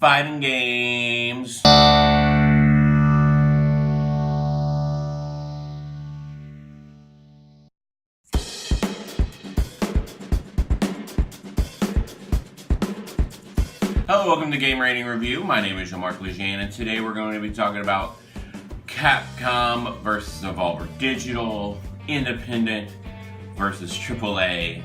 fighting games. Hello, welcome to Game Rating Review. My name is Jean-Marc Lejean, and today we're going to be talking about Capcom versus Devolver Digital, Independent versus AAA,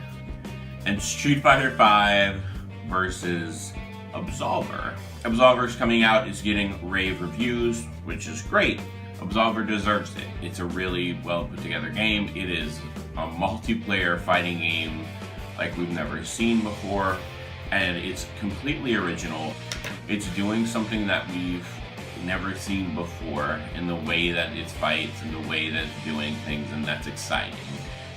and Street Fighter V versus Absolver. Absolver's coming out, is getting rave reviews, which is great. Absolver deserves it. It's a really well put together game. It is a multiplayer fighting game like we've never seen before, and it's completely original. It's doing something that we've never seen before in the way that it fights and the way that it's doing things, and that's exciting.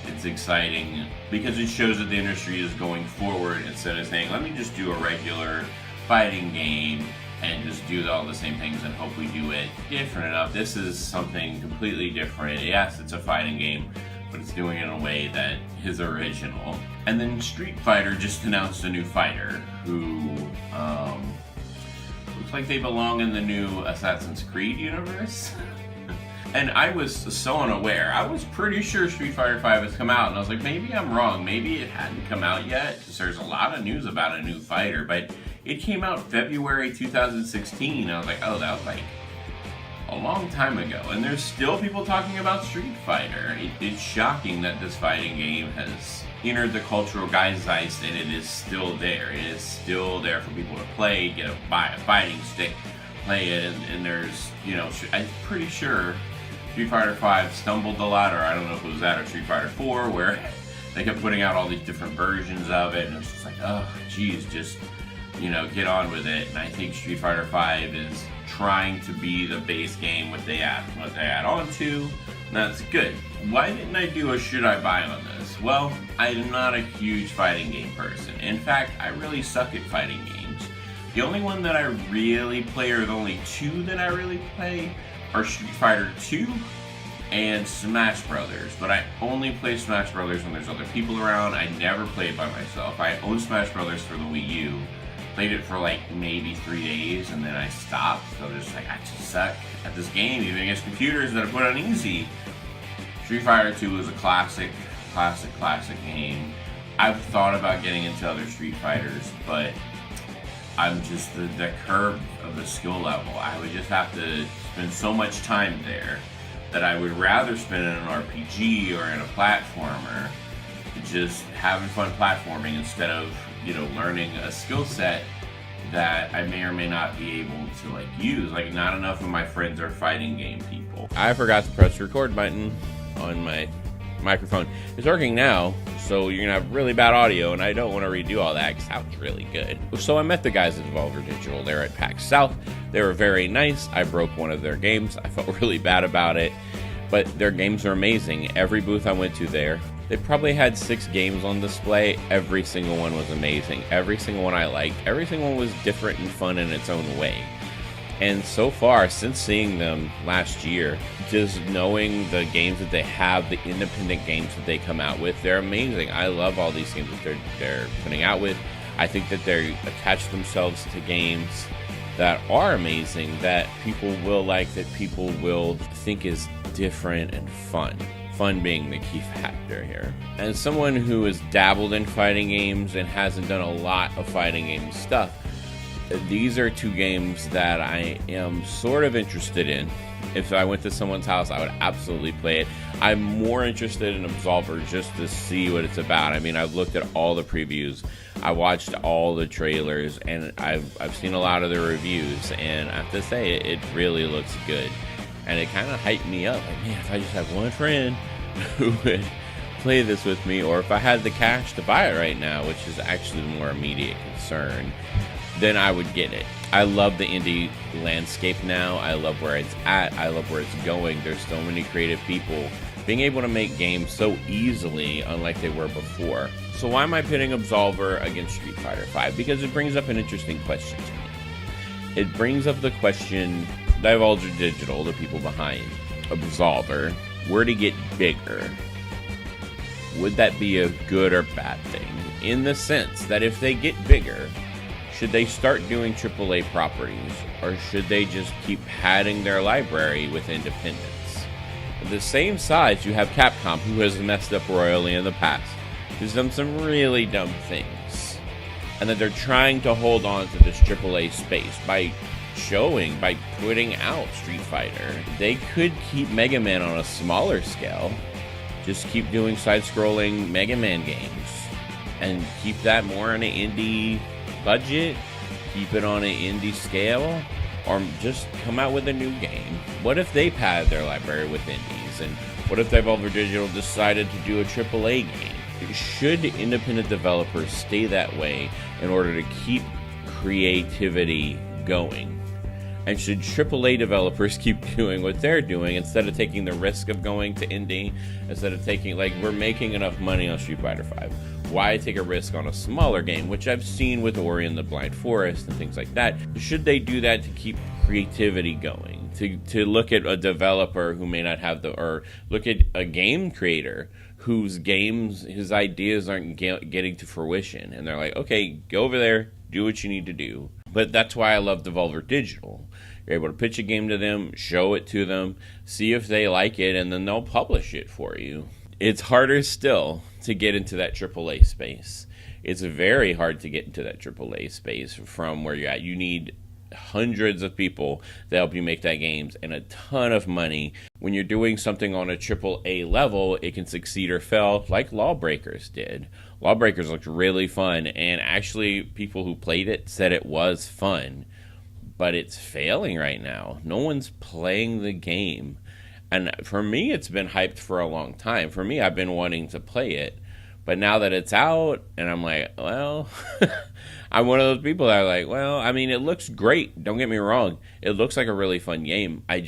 It's exciting because it shows that the industry is going forward instead of saying, let me just do a regular fighting game and just do all the same things and hope we do it different enough. This is something completely different. Yes, it's a fighting game, but it's doing it in a way that is original. And then Street Fighter just announced a new fighter who looks like they belong in the new Assassin's Creed universe. And I was so unaware. I was pretty sure Street Fighter V has come out, and I was like, maybe I'm wrong. Maybe it hadn't come out yet, because there's a lot of news about a new fighter, but it came out February 2016. I was like, oh, that was like a long time ago. And there's still people talking about Street Fighter. It's shocking that this fighting game has entered the cultural zeitgeist, and it is still there. It is still there for people to play, buy a fighting stick, play it, and there's, you know, I'm pretty sure Street Fighter V stumbled a lot, or I don't know if it was that or Street Fighter 4, where they kept putting out all these different versions of it, and it's just like, oh, geez, just, you know, get on with it. And I think Street Fighter V is trying to be the base game, what they add on to, and that's good. Why didn't I do a should I buy on this? Well, I'm not a huge fighting game person. In fact, I really suck at fighting games. The only one that I really play, or the only two that I really play, are Street Fighter 2 and Smash Brothers. But I only play Smash Brothers when there's other people around. I never play it by myself. I own Smash Brothers for the Wii U. Played it for like maybe 3 days, and then I stopped. So just like, I just suck at this game, even against computers that are put on easy. Street Fighter 2 is a classic game. I've thought about getting into other Street Fighters, but I'm just the curve of the skill level. I would just have to spend so much time there that I would rather spend in an RPG or in a platformer, just having fun platforming instead of, you know, learning a skill set that I may or may not be able to like use. Like, not enough of my friends are fighting game people. I forgot to press the record button on my microphone. It's working now, so you're gonna have really bad audio, and I don't want to redo all that because that was really good. So I met the guys at Devolver Digital. They're at PAX South. They were very nice. I broke one of their games. I felt really bad about it, but their games are amazing. Every booth I went to there, they probably had 6 games on display. Every single one was amazing. Every single one I liked. Every single one was different and fun in its own way. And so far, since seeing them last year, just knowing the games that they have, the independent games that they come out with, they're amazing. I love all these games that they're putting out with. I think that they attach themselves to games that are amazing, that people will like, that people will think is different and fun. Fun being the key factor here. As someone who has dabbled in fighting games and hasn't done a lot of fighting game stuff, these are 2 games that I am sort of interested in. If I went to someone's house, I would absolutely play it. I'm more interested in Absolver just to see what it's about. I mean, I've looked at all the previews, I watched all the trailers, and I've seen a lot of the reviews, and I have to say, it really looks good. And it kind of hyped me up. Like, man, if I just have one friend who would play this with me, or if I had the cash to buy it right now, which is actually the more immediate concern, then I would get it. I love the indie landscape now. I love where it's at. I love where it's going. There's so many creative people being able to make games so easily, unlike they were before. So why am I pitting Absolver against Street Fighter V? Because it brings up an interesting question to me. It brings up the question, Devolver Digital, the people behind Absolver, were to get bigger, would that be a good or bad thing? In the sense that if they get bigger, Should they start doing AAA properties, or should they just keep padding their library with independence? At the same size, you have Capcom, who has messed up royally in the past, who's done some really dumb things, and that they're trying to hold on to this AAA space by putting out Street Fighter. They could keep Mega Man on a smaller scale, just keep doing side-scrolling Mega Man games, and keep that more on an indie budget, keep it on an indie scale, or just come out with a new game. What if they pad their library with indies, and what if Devolver Digital decided to do a AAA game? Should independent developers stay that way in order to keep creativity going? And should AAA developers keep doing what they're doing instead of taking the risk of going to indie? Instead of taking, like, we're making enough money on Street Fighter V. Why take a risk on a smaller game, which I've seen with Ori and the Blind Forest and things like that? Should they do that to keep creativity going? To look at a developer who may not have or look at a game creator whose his ideas aren't getting to fruition. And they're like, okay, go over there, do what you need to do. But that's why I love Devolver Digital. You're able to pitch a game to them, show it to them, see if they like it, and then they'll publish it for you. It's harder still to get into that AAA space. It's very hard to get into that AAA space from where you're at. You need hundreds of people to help you make that games and a ton of money. When you're doing something on a AAA level, it can succeed or fail like Lawbreakers did. Lawbreakers looked really fun, and actually people who played it said it was fun, but it's failing right now. No one's playing the game. And for me, it's been hyped for a long time. For me, I've been wanting to play it, but now that it's out, and I'm like, well, I'm one of those people that are like, well, I mean, it looks great. Don't get me wrong. It looks like a really fun game. I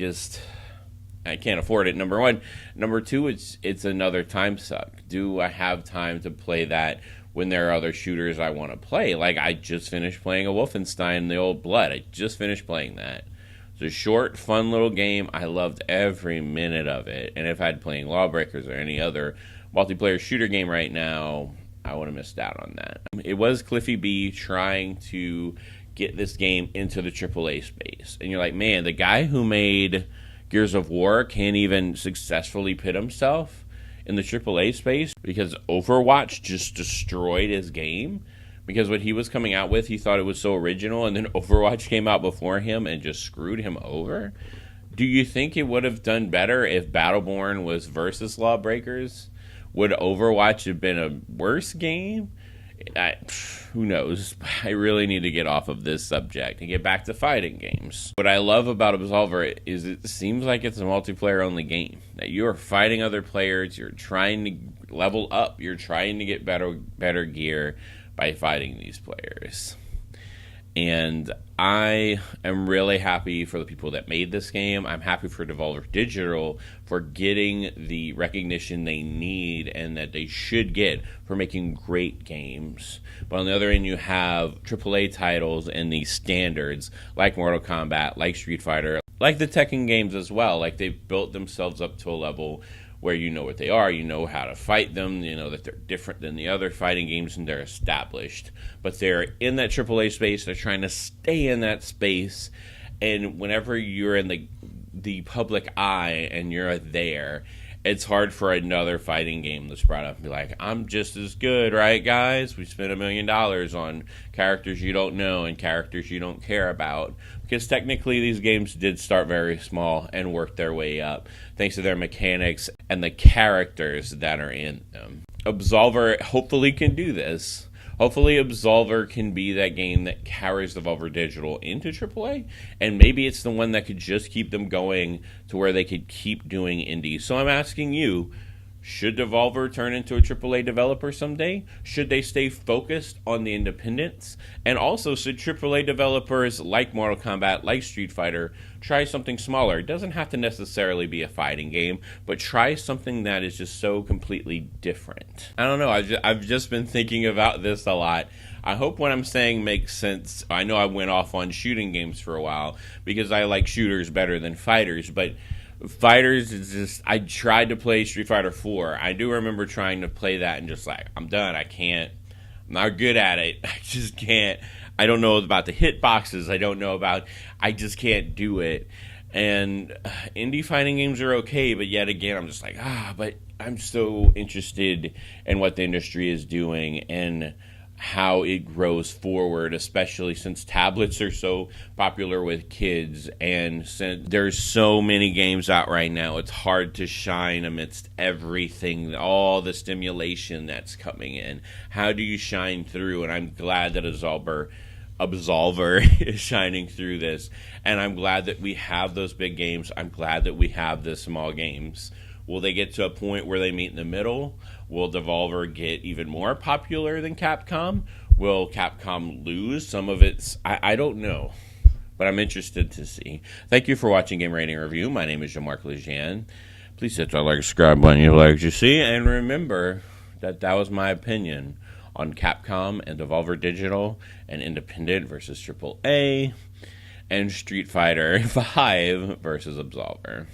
can't afford it, number one. Number two, it's another time suck. Do I have time to play that when there are other shooters I want to play? Like, I just finished playing a Wolfenstein, The Old Blood. I just finished playing that. It's a short, fun little game. I loved every minute of it. And if I'd playing Lawbreakers or any other multiplayer shooter game right now, I would have missed out on that. It was Cliffy B trying to get this game into the AAA space. And you're like, man, the guy who made Gears of War can't even successfully pit himself in the AAA space because Overwatch just destroyed his game. Because what he was coming out with, he thought it was so original, and then Overwatch came out before him and just screwed him over. Do you think it would have done better if Battleborn was versus Lawbreakers? Would Overwatch have been a worse game? Who knows? I really need to get off of this subject and get back to fighting games. What I love about Absolver is it seems like it's a multiplayer-only game. That you're fighting other players, you're trying to level up, you're trying to get better gear by fighting these players. And I am really happy for the people that made this game. I'm happy for Devolver Digital for getting the recognition they need and that they should get for making great games. But on the other end, you have AAA titles and these standards like Mortal Kombat, like Street Fighter, like the Tekken games as well. Like, they've built themselves up to a level where you know what they are, you know how to fight them, you know that they're different than the other fighting games and they're established. But they're in that AAA space, they're trying to stay in that space, and whenever you're in the public eye and you're there, it's hard for another fighting game that's brought up and be like, I'm just as good, right, guys? We spent $1 million on characters you don't know and characters you don't care about. Because technically these games did start very small and work their way up, thanks to their mechanics and the characters that are in them. Absolver hopefully can do this. Hopefully Absolver can be that game that carries Devolver Digital into AAA, and maybe it's the one that could just keep them going to where they could keep doing indies. So I'm asking you, should Devolver turn into a AAA developer someday? Should they stay focused on the independents? And also, should AAA developers like Mortal Kombat, like Street Fighter, try something smaller? It doesn't have to necessarily be a fighting game, but try something that is just so completely different. I don't know, I've just been thinking about this a lot. I hope what I'm saying makes sense. I know I went off on shooting games for a while because I like shooters better than fighters, but fighters is just, I tried to play Street Fighter 4. I do remember trying to play that and just like, I'm done. I'm not good at it. I just can't. I don't know about the hitboxes. I just can't do it. And indie fighting games are okay, but yet again, I'm just like, but I'm so interested in what the industry is doing and how it grows forward, especially since tablets are so popular with kids, and since there's so many games out right now, it's hard to shine amidst everything, all the stimulation that's coming in. How do you shine through? And I'm glad that Absolver is shining through this, and I'm glad that we have those big games. I'm glad that we have the small games. Will they get to a point where they meet in the middle? Will Devolver get even more popular than Capcom? Will Capcom lose some of its... I don't know, but I'm interested to see. Thank you for watching Game Rating Review. My name is Jean-Marc Lejean. Please hit that like, subscribe button you like to see, and remember that was my opinion on Capcom and Devolver Digital and Independent versus AAA and Street Fighter V versus Absolver.